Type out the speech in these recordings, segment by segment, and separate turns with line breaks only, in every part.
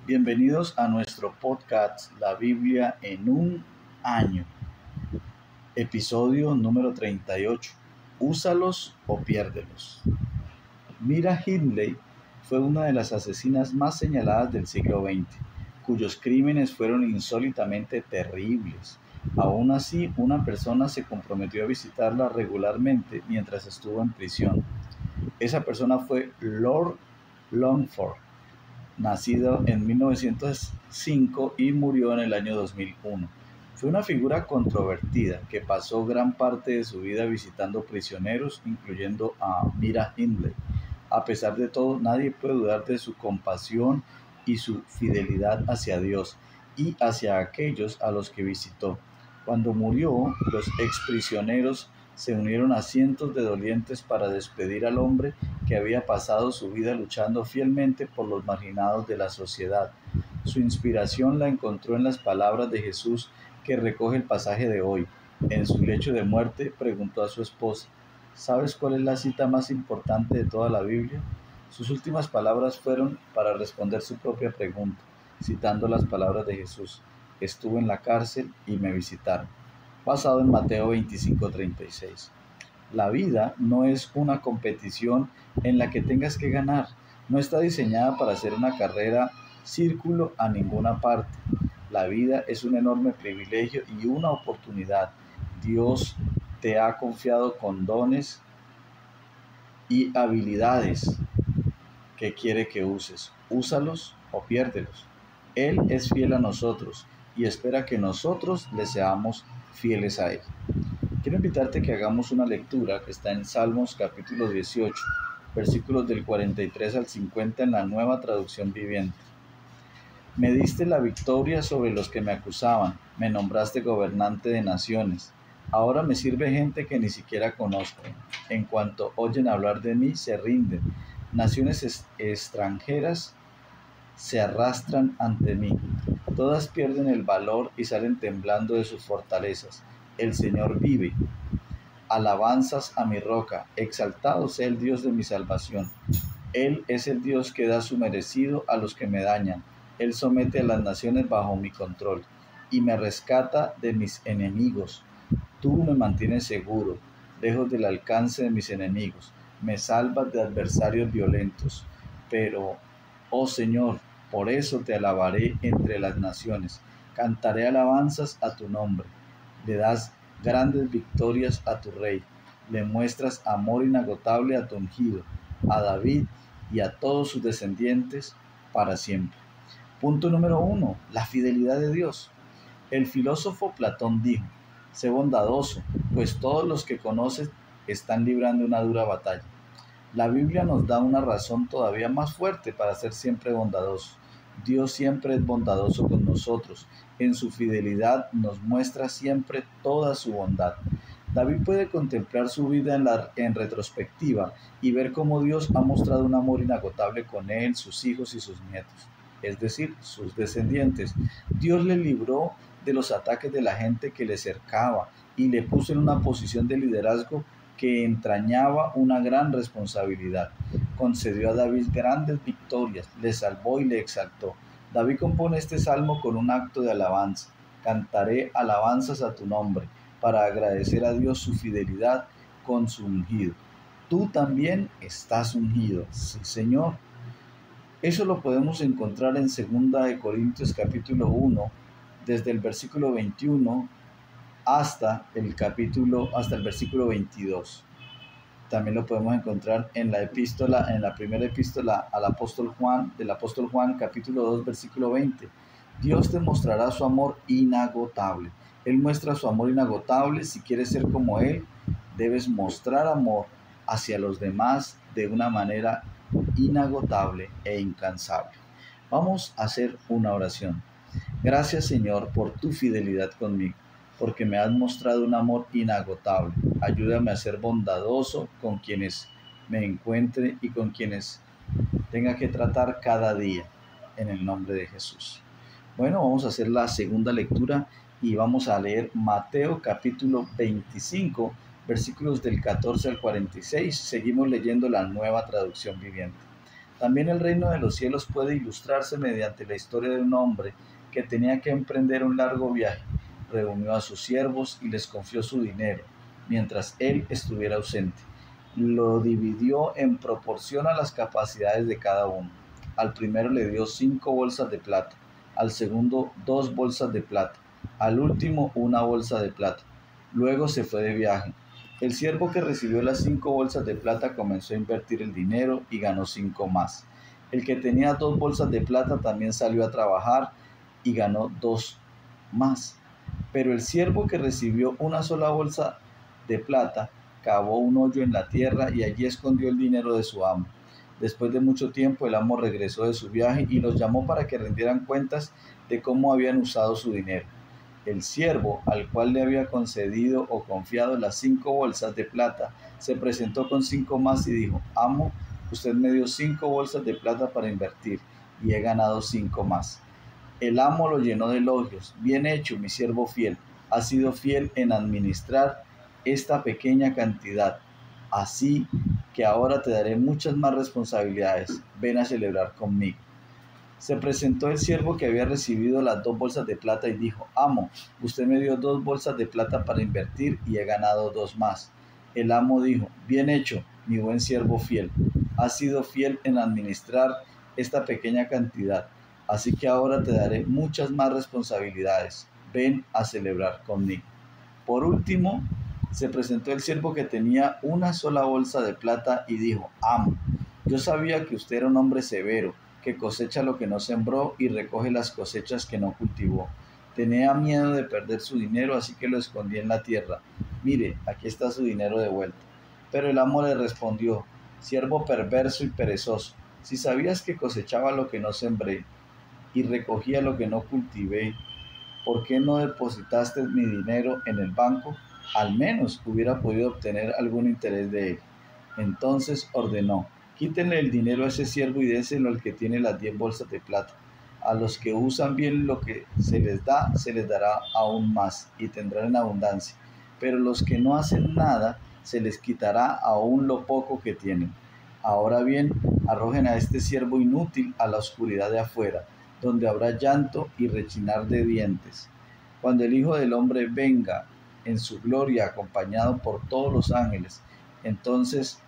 Bienvenidos a nuestro podcast La Biblia en un año, episodio número 38. Úsalos o piérdelos. Mira Hindley fue una de las asesinas más señaladas del siglo XX, cuyos crímenes fueron insólitamente terribles. Aún así, una persona se comprometió a visitarla regularmente mientras estuvo en prisión. Esa persona fue Lord Longford, nacido en 1905 y murió en el año 2001. Fue una figura controvertida que pasó gran parte de su vida visitando prisioneros, incluyendo a Mira Hindley. A pesar de todo, nadie puede dudar de su compasión y su fidelidad hacia Dios y hacia aquellos a los que visitó. Cuando murió, los exprisioneros se unieron a cientos de dolientes para despedir al hombre que había pasado su vida luchando fielmente por los marginados de la sociedad. Su inspiración la encontró en las palabras de Jesús que recoge el pasaje de hoy. En su lecho de muerte preguntó a su esposa: ¿sabes cuál es la cita más importante de toda la Biblia? Sus últimas palabras fueron para responder su propia pregunta, citando las palabras de Jesús: estuve en la cárcel y me visitaron, basado en Mateo 25:36. La vida no es una competición en la que tengas que ganar. No está diseñada para hacer una carrera círculo a ninguna parte. La vida es un enorme privilegio y una oportunidad. Dios te ha confiado con dones y habilidades que quiere que uses. Úsalos o piérdelos. Él es fiel a nosotros y espera que nosotros le seamos fieles a Él. Quiero invitarte a que hagamos una lectura que está en Salmos capítulo 18, versículos del 43 al 50 en la Nueva Traducción Viviente. Me diste la victoria sobre los que me acusaban, me nombraste gobernante de naciones. Ahora me sirve gente que ni siquiera conozco. En cuanto oyen hablar de mí, se rinden. Naciones extranjeras se arrastran ante mí. Todas pierden el valor y salen temblando de sus fortalezas. El Señor vive. Alabanzas a mi roca. Exaltado sea el Dios de mi salvación. Él es el Dios que da su merecido a los que me dañan. Él somete a las naciones bajo mi control y me rescata de mis enemigos. Tú me mantienes seguro, lejos del alcance de mis enemigos. Me salvas de adversarios violentos. Pero, oh Señor, por eso te alabaré entre las naciones. Cantaré alabanzas a tu nombre. Le das grandes victorias a tu rey. Le muestras amor inagotable a tu ungido, a David y a todos sus descendientes para siempre. Punto número 1. La fidelidad de Dios. El filósofo Platón dijo: sé bondadoso, pues todos los que conoces están librando una dura batalla. La Biblia nos da una razón todavía más fuerte para ser siempre bondadosos. Dios siempre es bondadoso con nosotros. En su fidelidad nos muestra siempre toda su bondad. David puede contemplar su vida en retrospectiva y ver cómo Dios ha mostrado un amor inagotable con él, sus hijos y sus nietos, es decir, sus descendientes. Dios le libró de los ataques de la gente que le cercaba y le puso en una posición de liderazgo que entrañaba una gran responsabilidad. Concedió a David grandes victorias, le salvó y le exaltó. David compone este salmo con un acto de alabanza. Cantaré alabanzas a tu nombre, para agradecer a Dios su fidelidad con su ungido. Tú también estás ungido, sí, Señor. Eso lo podemos encontrar en 2 capítulo 1, desde el versículo 21 hasta el versículo 22. También lo podemos encontrar en la primera epístola del apóstol Juan, capítulo 2, versículo 20. Dios te mostrará su amor inagotable. Él muestra su amor inagotable. Si quieres ser como Él, debes mostrar amor hacia los demás de una manera inagotable e incansable. Vamos a hacer una oración. Gracias, Señor, por tu fidelidad conmigo, porque me has mostrado un amor inagotable. Ayúdame a ser bondadoso con quienes me encuentre y con quienes tenga que tratar cada día, en el nombre de Jesús. Bueno, vamos a hacer la segunda lectura y vamos a leer Mateo capítulo 25, versículos del 14 al 46. Seguimos leyendo la Nueva Traducción Viviente. También el reino de los cielos puede ilustrarse mediante la historia de un hombre que tenía que emprender un largo viaje. Reunió a sus siervos y les confió su dinero, mientras él estuviera ausente. Lo dividió en proporción a las capacidades de cada uno. Al primero le dio 5 bolsas de plata, al segundo 2 bolsas de plata, al último 1 bolsa de plata. Luego se fue de viaje. El siervo que recibió las 5 bolsas de plata comenzó a invertir el dinero y ganó 5 más. El que tenía 2 bolsas de plata también salió a trabajar y ganó 2 más. Pero el siervo que recibió una sola bolsa de plata cavó un hoyo en la tierra y allí escondió el dinero de su amo. Después de mucho tiempo el amo regresó de su viaje y los llamó para que rindieran cuentas de cómo habían usado su dinero. El siervo, al cual le había concedido o confiado las 5 bolsas de plata, se presentó con 5 más y dijo: Amo, usted me dio 5 bolsas de plata para invertir y he ganado 5 más. El amo lo llenó de elogios. Bien hecho, mi siervo fiel. Has sido fiel en administrar esta pequeña cantidad. Así que ahora te daré muchas más responsabilidades. Ven a celebrar conmigo. Se presentó el siervo que había recibido las 2 bolsas de plata y dijo: Amo, usted me dio 2 bolsas de plata para invertir y he ganado 2 más. El amo dijo: Bien hecho, mi buen siervo fiel. Has sido fiel en administrar esta pequeña cantidad. Así que ahora te daré muchas más responsabilidades. Ven a celebrar conmigo. Por último, se presentó el siervo que tenía una sola bolsa de plata y dijo: Amo, yo sabía que usted era un hombre severo, que cosecha lo que no sembró y recoge las cosechas que no cultivó. Tenía miedo de perder su dinero, así que lo escondí en la tierra. Mire, aquí está su dinero de vuelta. Pero el amo le respondió: Siervo perverso y perezoso, si sabías que cosechaba lo que no sembré y recogía lo que no cultivé, ¿por qué no depositaste mi dinero en el banco? Al menos hubiera podido obtener algún interés de él. Entonces ordenó: Quítenle el dinero a ese siervo y déselo al que tiene las 10 bolsas de plata. A los que usan bien lo que se les da, se les dará aún más y tendrán en abundancia. Pero los que no hacen nada, se les quitará aún lo poco que tienen. Ahora bien, arrojen a este siervo inútil a la oscuridad de afuera, donde habrá llanto y rechinar de dientes. Cuando el Hijo del Hombre venga en su gloria acompañado por todos los ángeles, entonces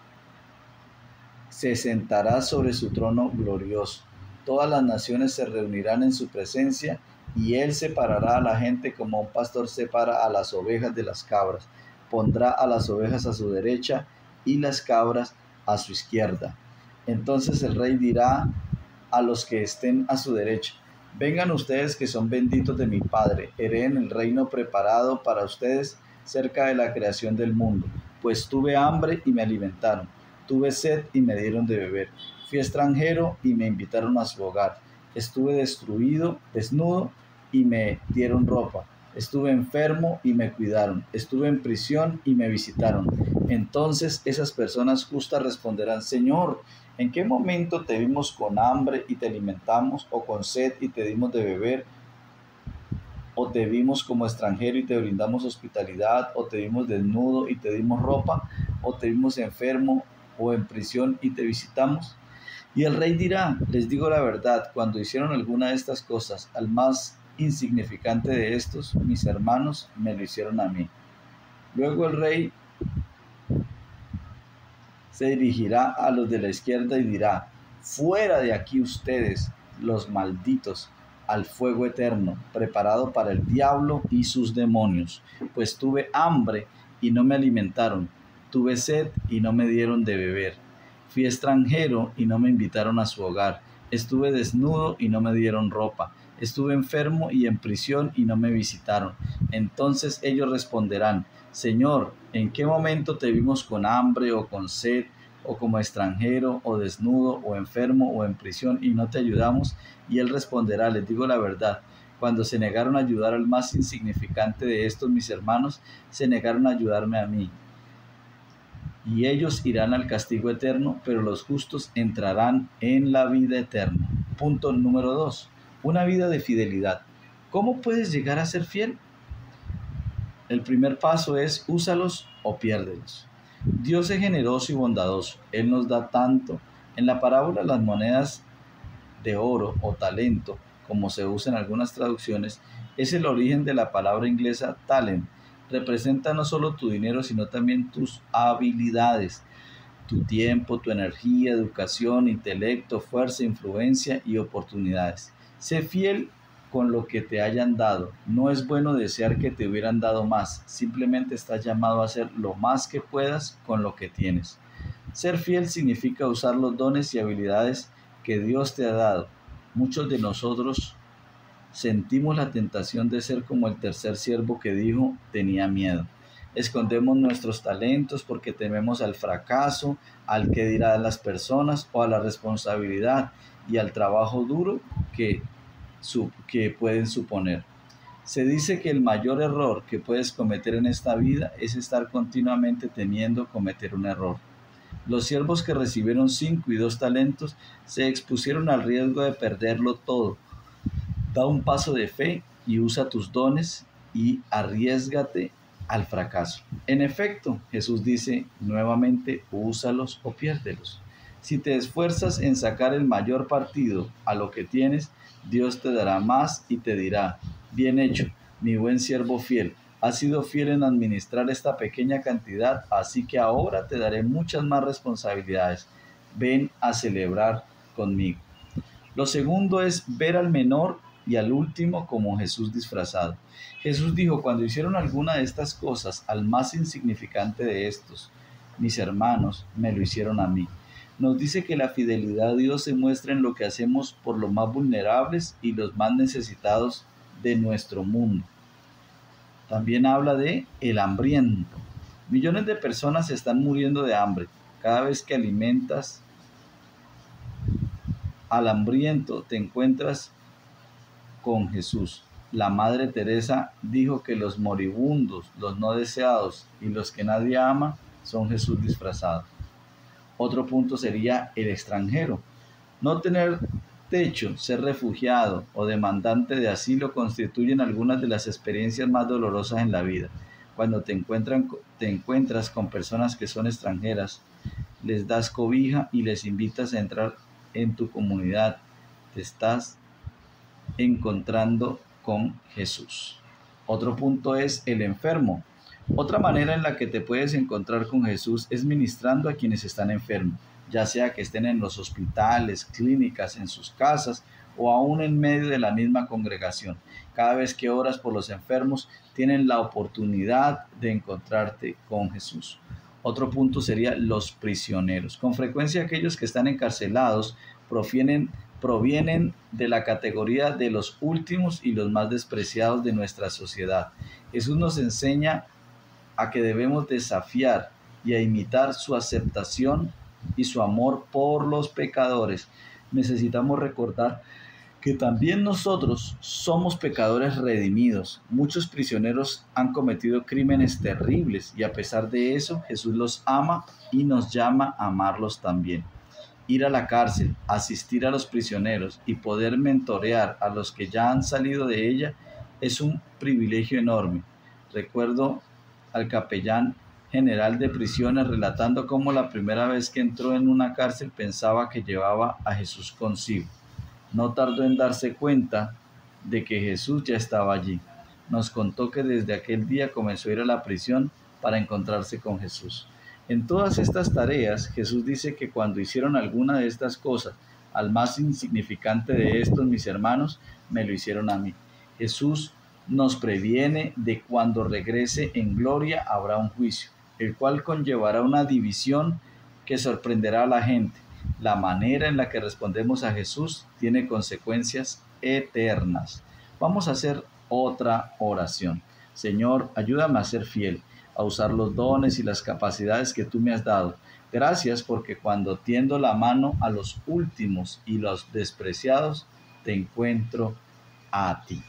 se sentará sobre su trono glorioso. Todas las naciones se reunirán en su presencia y él separará a la gente como un pastor separa a las ovejas de las cabras. Pondrá a las ovejas a su derecha y las cabras a su izquierda. Entonces el rey dirá a los que estén a su derecha: Vengan ustedes que son benditos de mi Padre, hereden el reino preparado para ustedes cerca de la creación del mundo. Pues tuve hambre y me alimentaron, tuve sed y me dieron de beber, fui extranjero y me invitaron a su hogar, estuve desnudo y me dieron ropa, estuve enfermo y me cuidaron, estuve en prisión y me visitaron. Entonces esas personas justas responderán: Señor, ¿en qué momento te vimos con hambre y te alimentamos, o con sed y te dimos de beber? ¿O te vimos como extranjero y te brindamos hospitalidad? ¿O te vimos desnudo y te dimos ropa? ¿O te vimos enfermo o en prisión y te visitamos? Y el rey dirá: Les digo la verdad, cuando hicieron alguna de estas cosas al más insignificante de estos, mis hermanos, me lo hicieron a mí. Luego el rey se dirigirá a los de la izquierda y dirá: Fuera de aquí ustedes, los malditos, al fuego eterno, preparado para el diablo y sus demonios. Pues tuve hambre y no me alimentaron, tuve sed y no me dieron de beber, fui extranjero y no me invitaron a su hogar, estuve desnudo y no me dieron ropa, estuve enfermo y en prisión y no me visitaron. Entonces ellos responderán: Señor, ¿en qué momento te vimos con hambre o con sed, o como extranjero, o desnudo, o enfermo, o en prisión, y no te ayudamos? Y él responderá: Les digo la verdad, cuando se negaron a ayudar al más insignificante de estos mis hermanos, se negaron a ayudarme a mí. Y ellos irán al castigo eterno, pero los justos entrarán en la vida eterna. Punto número 2. Una vida de fidelidad. ¿Cómo puedes llegar a ser fiel? El primer paso es: úsalos o piérdelos. Dios es generoso y bondadoso. Él nos da tanto En la parábola, las monedas de oro o talento, como se usa en algunas traducciones, es el origen de la palabra inglesa talent. Representa no solo tu dinero, sino también tus habilidades, tu tiempo, tu energía, educación, intelecto, fuerza, influencia y oportunidades. Sé fiel con lo que te hayan dado. No es bueno desear que te hubieran dado más. Simplemente estás llamado a hacer lo más que puedas con lo que tienes. Ser fiel significa usar los dones y habilidades que Dios te ha dado. Muchos de nosotros sentimos la tentación de ser como el tercer siervo que dijo tenía miedo. Escondemos nuestros talentos porque tememos al fracaso, al que dirán las personas o a la responsabilidad y al trabajo duro que pueden suponer. Se dice que el mayor error que puedes cometer en esta vida es estar continuamente temiendo cometer un error. Los siervos que recibieron 5 y 2 talentos se expusieron al riesgo de perderlo todo. Da un paso de fe y usa tus dones y arriésgate al fracaso. En efecto, Jesús dice nuevamente, úsalos o piérdelos. Si te esfuerzas en sacar el mayor partido a lo que tienes, Dios te dará más y te dirá, bien hecho, mi buen siervo fiel. Has sido fiel en administrar esta pequeña cantidad, así que ahora te daré muchas más responsabilidades. Ven a celebrar conmigo. Lo segundo es ver al menor y al último como Jesús disfrazado. Jesús dijo, cuando hicieron alguna de estas cosas al más insignificante de estos, mis hermanos, me lo hicieron a mí. Nos dice que la fidelidad a Dios se muestra en lo que hacemos por los más vulnerables y los más necesitados de nuestro mundo. También habla de el hambriento. Millones de personas están muriendo de hambre. Cada vez que alimentas al hambriento, te encuentras con Jesús. La Madre Teresa dijo que los moribundos, los no deseados y los que nadie ama son Jesús disfrazado. Otro punto sería el extranjero. No tener techo, ser refugiado o demandante de asilo constituyen algunas de las experiencias más dolorosas en la vida. Cuando te encuentras con personas que son extranjeras, les das cobija y les invitas a entrar en tu comunidad. Te estás encontrando con Jesús. Otro punto es el enfermo. Otra manera en la que te puedes encontrar con Jesús es ministrando a quienes están enfermos, ya sea que estén en los hospitales, clínicas, en sus casas o aún en medio de la misma congregación. Cada vez que oras por los enfermos, tienen la oportunidad de encontrarte con Jesús. Otro punto sería los prisioneros. Con frecuencia aquellos que están encarcelados provienen de la categoría de los últimos y los más despreciados de nuestra sociedad. Jesús nos enseña a que debemos desafiar y a imitar su aceptación y su amor por los pecadores. Necesitamos recordar que también nosotros somos pecadores redimidos. Muchos prisioneros han cometido crímenes terribles y a pesar de eso Jesús los ama y nos llama a amarlos también. Ir a la cárcel, asistir a los prisioneros y poder mentorear a los que ya han salido de ella es un privilegio enorme. Recuerdo al capellán general de prisiones relatando cómo la primera vez que entró en una cárcel pensaba que llevaba a Jesús consigo. No tardó en darse cuenta de que Jesús ya estaba allí. Nos contó que desde aquel día comenzó a ir a la prisión para encontrarse con Jesús. En todas estas tareas, Jesús dice que cuando hicieron alguna de estas cosas, al más insignificante de estos, mis hermanos, me lo hicieron a mí. Jesús nos previene de cuando regrese en gloria habrá un juicio, el cual conllevará una división que sorprenderá a la gente. La manera en la que respondemos a Jesús tiene consecuencias eternas. Vamos a hacer otra oración. Señor, ayúdame a ser fiel, a usar los dones y las capacidades que tú me has dado. Gracias porque cuando tiendo la mano a los últimos y los despreciados, te encuentro a ti.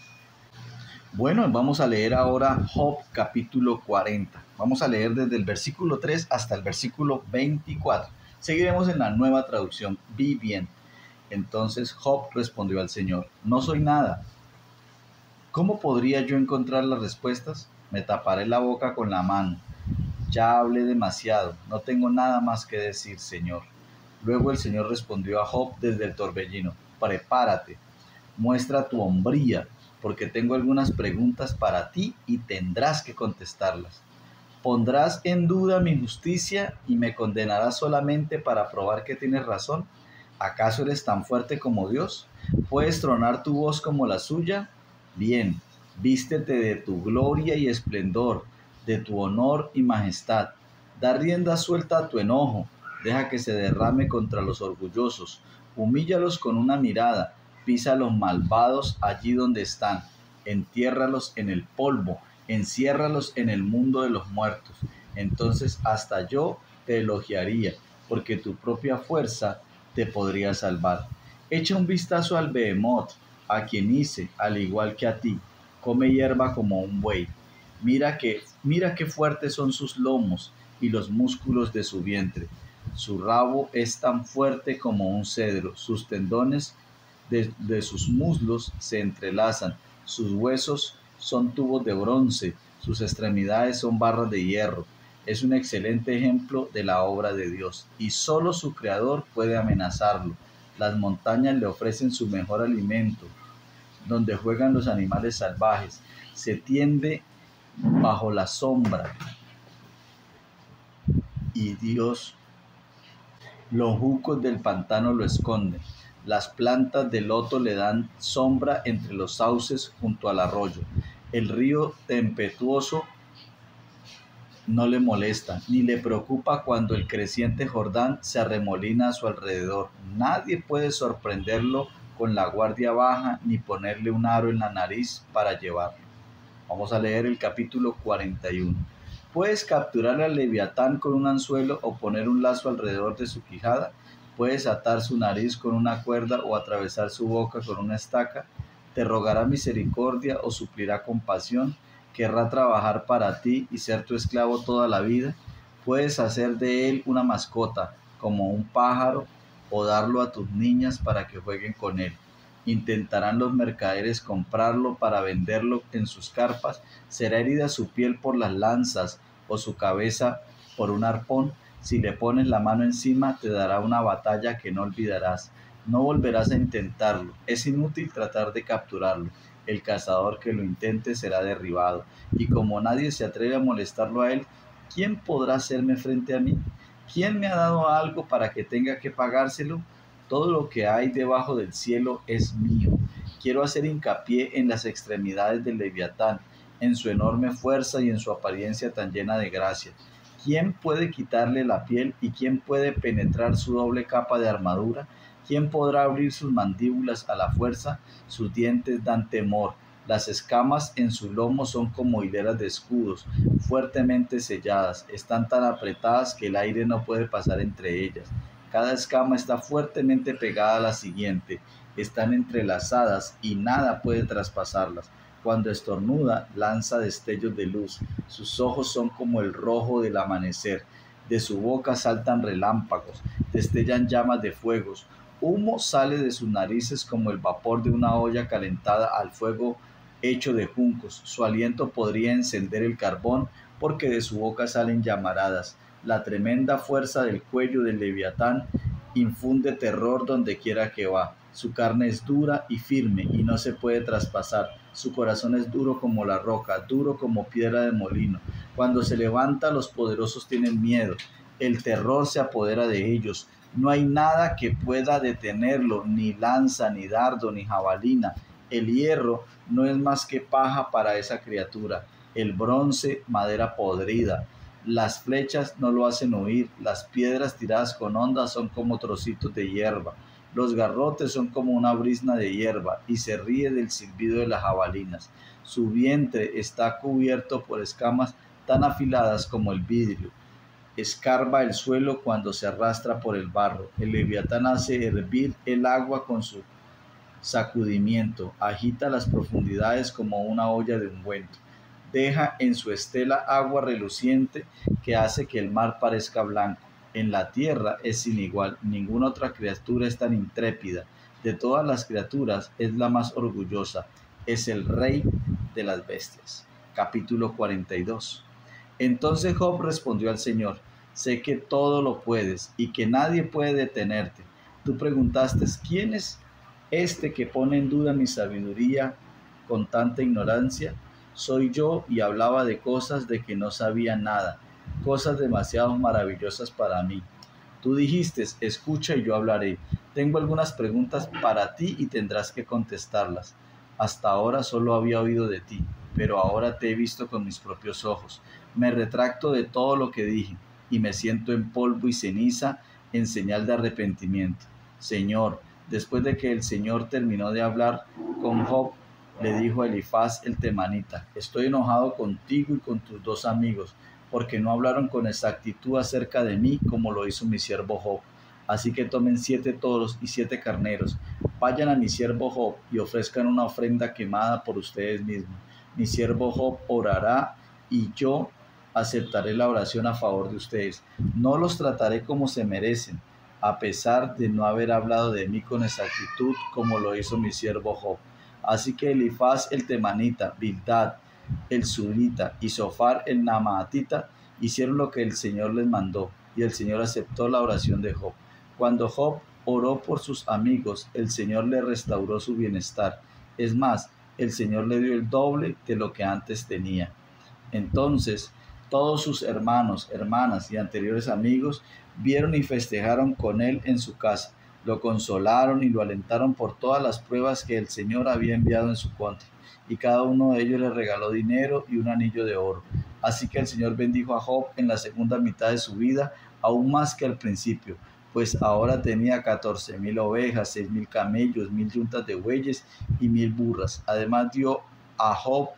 Bueno, vamos a leer ahora Job capítulo 40. Vamos a leer desde el versículo 3 hasta el versículo 24. Seguiremos en la Nueva Traducción Viviente. Entonces Job respondió al Señor, no soy nada. ¿Cómo podría yo encontrar las respuestas? Me taparé la boca con la mano. Ya hablé demasiado, no tengo nada más que decir, Señor. Luego el Señor respondió a Job desde el torbellino: prepárate, muestra tu hombría, porque tengo algunas preguntas para ti y tendrás que contestarlas. ¿Pondrás en duda mi justicia y me condenarás solamente para probar que tienes razón? ¿Acaso eres tan fuerte como Dios? ¿Puedes tronar tu voz como la suya? Bien, vístete de tu gloria y esplendor, de tu honor y majestad. Da rienda suelta a tu enojo, deja que se derrame contra los orgullosos. Humíllalos con una mirada, pisa a los malvados allí donde están, entiérralos en el polvo, enciérralos en el mundo de los muertos. Entonces hasta yo te elogiaría, porque tu propia fuerza te podría salvar. Echa un vistazo al Behemoth, a quien hice, al igual que a ti. Come hierba como un buey. Mira qué fuertes son sus lomos y los músculos de su vientre. Su rabo es tan fuerte como un cedro. Sus tendones de sus muslos se entrelazan. Sus huesos son tubos de bronce. Sus extremidades son barras de hierro. Es un excelente ejemplo de la obra de Dios, y solo su creador puede amenazarlo. Las montañas le ofrecen su mejor alimento, donde juegan los animales salvajes. Se tiende bajo la sombra, y Dios, los juncos del pantano lo esconden. Las plantas de loto le dan sombra entre los sauces junto al arroyo. El río tempestuoso no le molesta, ni le preocupa cuando el creciente Jordán se arremolina a su alrededor. Nadie puede sorprenderlo con la guardia baja, ni ponerle un aro en la nariz para llevarlo. Vamos a leer el capítulo 41. Puedes capturar al leviatán con un anzuelo o poner un lazo alrededor de su quijada. Puedes atar su nariz con una cuerda o atravesar su boca con una estaca. Te rogará misericordia o suplirá compasión. Querrá trabajar para ti y ser tu esclavo toda la vida. Puedes hacer de él una mascota, como un pájaro, o darlo a tus niñas para que jueguen con él. Intentarán los mercaderes comprarlo para venderlo en sus carpas. ¿Será herida su piel por las lanzas o su cabeza por un arpón? Si le pones la mano encima, te dará una batalla que no olvidarás. No volverás a intentarlo. Es inútil tratar de capturarlo. El cazador que lo intente será derribado. Y como nadie se atreve a molestarlo a él, ¿quién podrá hacerme frente a mí? ¿Quién me ha dado algo para que tenga que pagárselo? Todo lo que hay debajo del cielo es mío. Quiero hacer hincapié en las extremidades del Leviatán, en su enorme fuerza y en su apariencia tan llena de gracia. ¿Quién puede quitarle la piel y quién puede penetrar su doble capa de armadura? ¿Quién podrá abrir sus mandíbulas a la fuerza? Sus dientes dan temor. Las escamas en su lomo son como hileras de escudos, fuertemente selladas. Están tan apretadas que el aire no puede pasar entre ellas. Cada escama está fuertemente pegada a la siguiente. Están entrelazadas y nada puede traspasarlas. Cuando estornuda, lanza destellos de luz. Sus ojos son como el rojo del amanecer. De su boca saltan relámpagos, destellan llamas de fuegos. Humo sale de sus narices como el vapor de una olla calentada al fuego hecho de juncos. Su aliento podría encender el carbón, porque de su boca salen llamaradas. La tremenda fuerza del cuello del Leviatán infunde terror donde quiera que va. Su carne es dura y firme y no se puede traspasar. Su corazón es duro como la roca, duro como piedra de molino. Cuando se levanta, los poderosos tienen miedo. El terror se apodera de ellos. No hay nada que pueda detenerlo, ni lanza, ni dardo, ni jabalina. El hierro no es más que paja para esa criatura. El bronce, madera podrida. Las flechas no lo hacen huir. Las piedras tiradas con hondas son como trocitos de hierba. Los garrotes son como una brizna de hierba, y se ríe del silbido de las jabalinas. Su vientre está cubierto por escamas tan afiladas como el vidrio. Escarba el suelo cuando se arrastra por el barro. El leviatán hace hervir el agua con su sacudimiento. Agita las profundidades como una olla de ungüento. Deja en su estela agua reluciente que hace que el mar parezca blanco. En la tierra es sin igual. Ninguna otra criatura es tan intrépida. De todas las criaturas es la más orgullosa. Es el rey de las bestias. Capítulo 42. Entonces Job respondió al Señor: Sé que todo lo puedes y que nadie puede detenerte. Tú preguntaste, ¿quién es este que pone en duda mi sabiduría con tanta ignorancia? Soy yo, y hablaba de cosas de que no sabía nada, cosas demasiado maravillosas para mí. Tú dijiste, escucha y yo hablaré. Tengo algunas preguntas para ti y tendrás que contestarlas. Hasta ahora solo había oído de ti, pero ahora te he visto con mis propios ojos. Me retracto de todo lo que dije y me siento en polvo y ceniza en señal de arrepentimiento. Señor, después de que el Señor terminó de hablar con Job, le dijo a Elifaz el temanita, estoy enojado contigo y con tus dos amigos, porque no hablaron con exactitud acerca de mí como lo hizo mi siervo Job. Así que tomen 7 toros y 7 carneros, vayan a mi siervo Job y ofrezcan una ofrenda quemada por ustedes mismos. Mi siervo Job orará y yo aceptaré la oración a favor de ustedes. No los trataré como se merecen, a pesar de no haber hablado de mí con exactitud como lo hizo mi siervo Job. Así que Elifaz el temanita, Bildad el Zulita y Zofar el Namaatita hicieron lo que el Señor les mandó, y el Señor aceptó la oración de Job. Cuando Job oró por sus amigos, el Señor le restauró su bienestar. Es más, el Señor le dio el doble de lo que antes tenía. Entonces, todos sus hermanos, hermanas y anteriores amigos vieron y festejaron con él en su casa. Lo consolaron y lo alentaron por todas las pruebas que el Señor había enviado en su contra. Y cada uno de ellos le regaló dinero y un anillo de oro. Así que el Señor bendijo a Job en la segunda mitad de su vida, aún más que al principio, pues ahora tenía 14,000 ovejas, 6,000 camellos, 1,000 yuntas de bueyes y 1,000 burras. Además dio a Job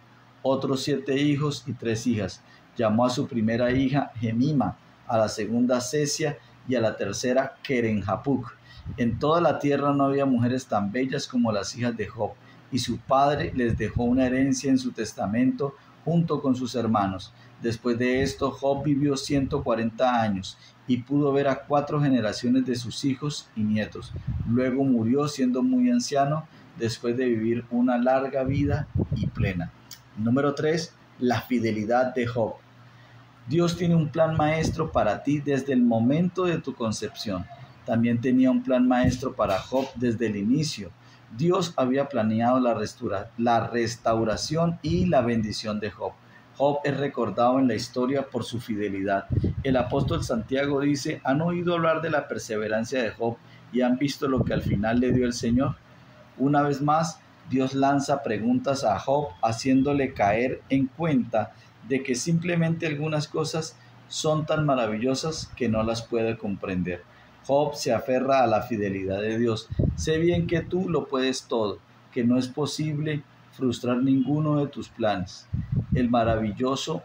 otros 7 hijos y 3 hijas. Llamó a su primera hija Gemima, a la segunda Cesia y a la tercera Kerenhapuc. En toda la tierra no había mujeres tan bellas como las hijas de Job, y su padre les dejó una herencia en su testamento junto con sus hermanos. Después de esto, Job vivió 140 años y pudo ver a 4 generaciones de sus hijos y nietos. Luego murió siendo muy anciano, después de vivir una larga vida y plena. Número 3. La fidelidad de Job. Dios tiene un plan maestro para ti desde el momento de tu concepción. También tenía un plan maestro para Job desde el inicio. Dios había planeado la restauración y la bendición de Job. Job es recordado en la historia por su fidelidad. El apóstol Santiago dice, ¿han oído hablar de la perseverancia de Job y han visto lo que al final le dio el Señor? Una vez más, Dios lanza preguntas a Job, haciéndole caer en cuenta de que simplemente algunas cosas son tan maravillosas que no las puede comprender. Job se aferra a la fidelidad de Dios. Sé bien que tú lo puedes todo, que no es posible frustrar ninguno de tus planes. El maravilloso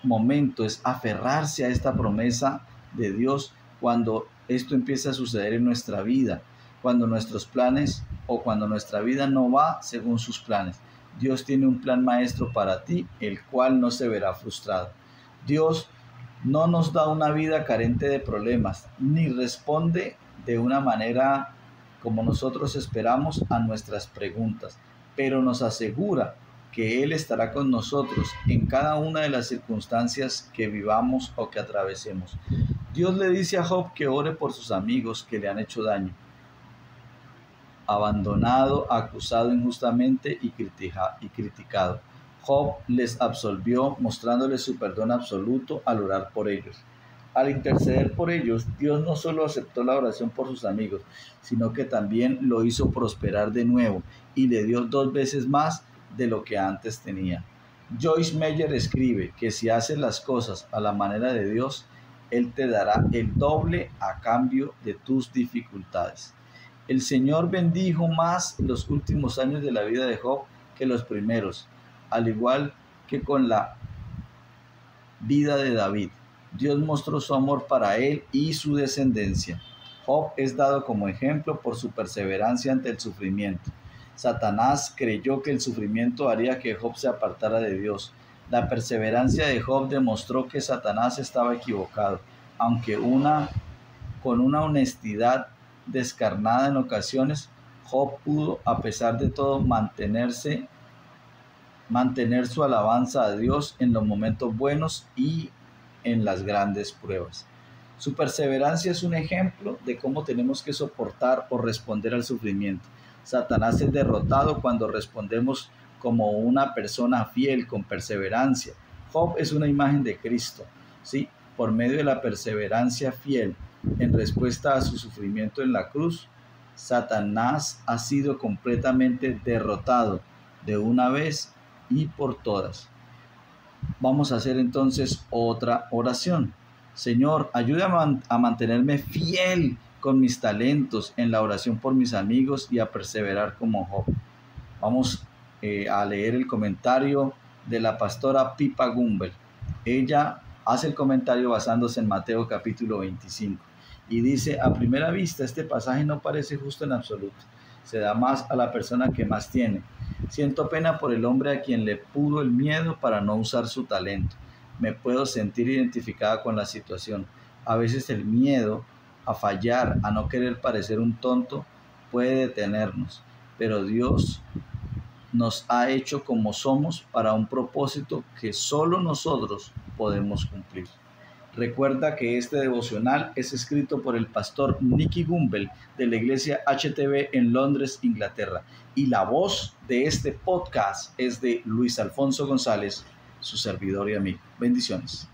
momento es aferrarse a esta promesa de Dios cuando esto empieza a suceder en nuestra vida, cuando nuestros planes o cuando nuestra vida no va según sus planes. Dios tiene un plan maestro para ti, el cual no se verá frustrado. Dios no nos da una vida carente de problemas, ni responde de una manera como nosotros esperamos a nuestras preguntas, pero nos asegura que Él estará con nosotros en cada una de las circunstancias que vivamos o que atravesemos. Dios le dice a Job que ore por sus amigos que le han hecho daño, abandonado, acusado injustamente y criticado. Job les absolvió, mostrándoles su perdón absoluto al orar por ellos. Al interceder por ellos, Dios no solo aceptó la oración por sus amigos, sino que también lo hizo prosperar de nuevo y le dio 2 veces más de lo que antes tenía. Joyce Meyer escribe que si haces las cosas a la manera de Dios, Él te dará el doble a cambio de tus dificultades. El Señor bendijo más los últimos años de la vida de Job que los primeros, al igual que con la vida de David. Dios mostró su amor para él y su descendencia. Job es dado como ejemplo por su perseverancia ante el sufrimiento. Satanás creyó que el sufrimiento haría que Job se apartara de Dios. La perseverancia de Job demostró que Satanás estaba equivocado, aunque con una honestidad descarnada en ocasiones, Job pudo, a pesar de todo, mantener su alabanza a Dios en los momentos buenos y en las grandes pruebas. Su perseverancia es un ejemplo de cómo tenemos que soportar o responder al sufrimiento. Satanás es derrotado cuando respondemos como una persona fiel, con perseverancia. Job es una imagen de Cristo, ¿sí? Por medio de la perseverancia fiel en respuesta a su sufrimiento en la cruz, Satanás ha sido completamente derrotado de una vez y por todas. Vamos a hacer entonces otra oración. Señor, ayúdame a mantenerme fiel con mis talentos en la oración por mis amigos y a perseverar como Job. Vamos a leer el comentario de la pastora Pippa Gumbel. Ella hace el comentario basándose en Mateo capítulo 25 y dice: a primera vista este pasaje no parece justo en absoluto. Se da más a la persona que más tiene. Siento pena por el hombre a quien le pudo el miedo para no usar su talento. Me puedo sentir identificada con la situación. A veces el miedo a fallar, a no querer parecer un tonto, puede detenernos, pero Dios nos ha hecho como somos para un propósito que solo nosotros podemos cumplir. Recuerda que este devocional es escrito por el pastor Nicky Gumbel de la iglesia HTB en Londres, Inglaterra, y la voz de este podcast es de Luis Alfonso González, su servidor y amigo. Bendiciones.